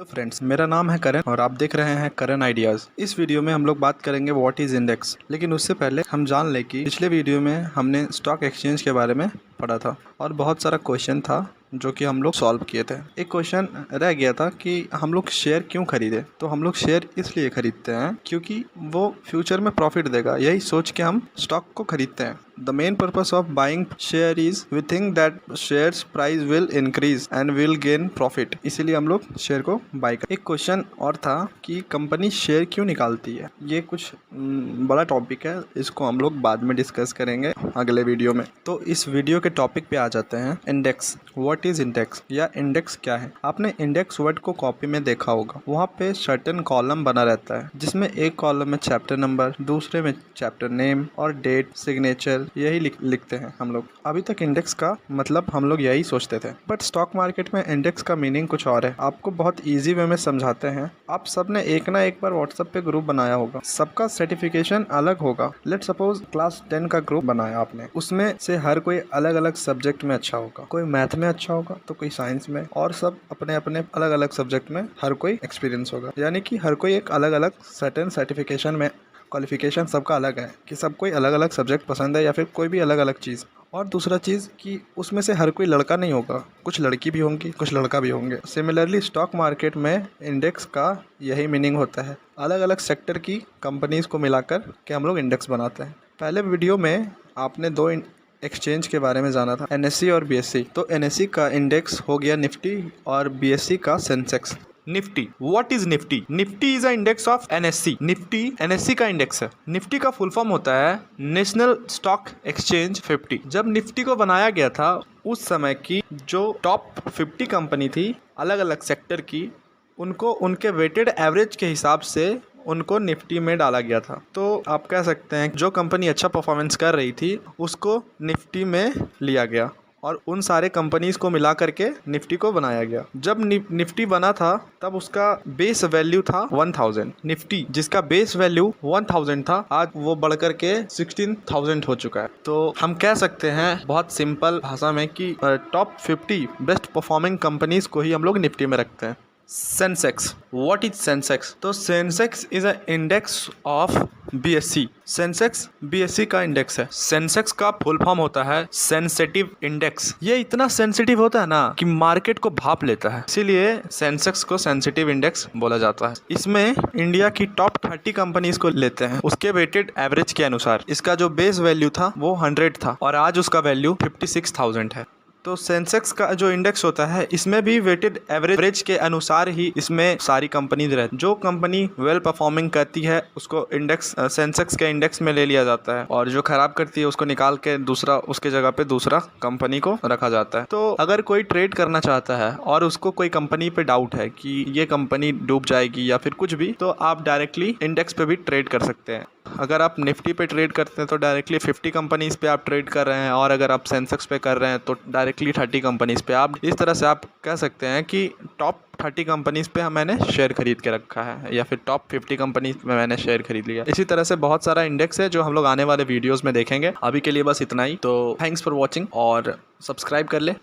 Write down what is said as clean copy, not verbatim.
Hello friends, मेरा नाम है करण और आप देख रहे हैं करण आइडियाज़। इस वीडियो में हम लोग बात करेंगे व्हाट इज़ इंडेक्स। लेकिन उससे पहले हम जान लें कि पिछले वीडियो में हमने स्टॉक एक्सचेंज के बारे में पढ़ा था और बहुत सारा क्वेश्चन था जो कि हम लोग सॉल्व किए थे। एक क्वेश्चन रह गया था कि हम लोग शेयर क्यों खरीदें। तो हम लोग शेयर इसलिए खरीदते हैं क्योंकि वो फ्यूचर में प्रॉफिट देगा, यही सोच के हम स्टॉक को खरीदते हैं। The main purpose of buying share is we think that shares price will increase and will gain profit, इसीलिए हम लोग शेयर को बाय कर। एक क्वेश्चन और था कि कंपनी शेयर क्यों निकालती है। ये कुछ बड़ा टॉपिक है, इसको हम लोग बाद में डिस्कस करेंगे अगले वीडियो में। तो इस वीडियो के टॉपिक पे आ जाते हैं। इंडेक्स, व्हाट इज इंडेक्स या इंडेक्स क्या है। आपने इंडेक्स वर्ड को कॉपी में देखा होगा, वहाँ पे सर्टेन कॉलम बना रहता है जिसमें एक कॉलम में चैप्टर नंबर, दूसरे में चैप्टर नेम और डेट, सिग्नेचर, यही लिखते हैं हम लोग। अभी तक इंडेक्स का मतलब हम लोग यही सोचते थे, बट स्टॉक मार्केट में इंडेक्स का मीनिंग कुछ और है। आपको बहुत इजी वे में समझाते हैं। आप सबने एक ना एक बार व्हाट्सएप पे ग्रुप बनाया होगा, सबका सर्टिफिकेशन अलग होगा। लेट सपोज क्लास 10 का ग्रुप बनाया आपने, उसमें से हर कोई अलग अलग सब्जेक्ट में अच्छा होगा। कोई मैथ में अच्छा होगा तो कोई साइंस में, और सब अपने अपने अलग अलग सब्जेक्ट में हर कोई एक्सपीरियंस होगा। यानी कि हर कोई एक अलग अलग सर्टेन सर्टिफिकेशन में क्वालिफिकेशन सबका अलग है कि सब कोई अलग अलग सब्जेक्ट पसंद है या फिर कोई भी अलग अलग चीज़। और दूसरा चीज़ कि उसमें से हर कोई लड़का नहीं होगा, कुछ लड़की भी होंगी, कुछ लड़का भी होंगे। सिमिलरली स्टॉक मार्केट में इंडेक्स का यही मीनिंग होता है। अलग अलग सेक्टर की कंपनीज़ को मिलाकर के हम लोग इंडेक्स बनाते हैं। पहले वीडियो में आपने दो एक्सचेंज के बारे में जाना था, एनएससी और बीएससी। तो एनएससी का इंडेक्स हो गया निफ्टी और बीएससी का Sensex. Nifty, what is Nifty? Nifty is a index of NSC. Nifty NSC का इंडेक्स है। निफ्टी का फुल फॉर्म होता है नेशनल स्टॉक एक्सचेंज 50। जब निफ्टी को बनाया गया था उस समय की जो टॉप 50 कंपनी थी अलग अलग सेक्टर की, उनको उनके वेटेड एवरेज के हिसाब से उनको निफ्टी में डाला गया था। तो आप कह सकते हैं जो कंपनी अच्छा परफॉर्मेंस कर रही थी उसको निफ्टी में लिया गया और उन सारे कंपनीज को मिला करके निफ्टी को बनाया गया। जब निफ्टी बना था तब उसका बेस वैल्यू था 1000। निफ्टी जिसका बेस वैल्यू 1000 था, आज वो बढ़ करके 16000 हो चुका है। तो हम कह सकते हैं बहुत सिंपल भाषा में कि टॉप 50 बेस्ट परफॉर्मिंग कंपनीज को ही हम लोग निफ्टी में रखते हैं। Sensex, what is Sensex? तो Sensex is a index of BSC. Sensex BSC का इंडेक्स है। सेंसेक्स का फुल फॉर्म होता है सेंसिटिव इंडेक्स। ये इतना सेंसिटिव होता है ना कि मार्केट को भाप लेता है, इसीलिए सेंसेक्स को सेंसिटिव इंडेक्स बोला जाता है। इसमें इंडिया की टॉप 30 कंपनीज को लेते हैं उसके वेटेड एवरेज के अनुसार। इसका जो बेस वैल्यू था वो 100 था और आज उसका वैल्यू 56,000 है। तो सेंसेक्स का जो इंडेक्स होता है इसमें भी वेटेड एवरेज के अनुसार ही इसमें सारी कंपनीज रहती। जो कंपनी वेल परफॉर्मिंग करती है उसको इंडेक्स सेंसेक्स के इंडेक्स में ले लिया जाता है, और जो खराब करती है उसको निकाल के दूसरा उसके जगह पे दूसरा कंपनी को रखा जाता है। तो अगर कोई ट्रेड करना चाहता है और उसको कोई कंपनी पे डाउट है कि ये कंपनी डूब जाएगी या फिर कुछ भी, तो आप डायरेक्टली इंडेक्स पे भी ट्रेड कर सकते हैं। अगर आप निफ्टी पे ट्रेड करते हैं तो डायरेक्टली 50 कंपनीज पे आप ट्रेड कर रहे हैं, और अगर आप सेंसेक्स पे कर रहे हैं तो डायरेक्टली 30 कंपनीज पे। आप इस तरह से आप कह सकते हैं कि टॉप 30 कंपनीज पे मैंने शेयर खरीद के रखा है, या फिर टॉप 50 कंपनीज में मैंने शेयर खरीद लिया। इसी तरह से बहुत सारा इंडेक्स है जो हम लोग आने वाले वीडियोस में देखेंगे। अभी के लिए बस इतना ही। तो थैंक्स फॉर वॉचिंग और सब्सक्राइब कर ले।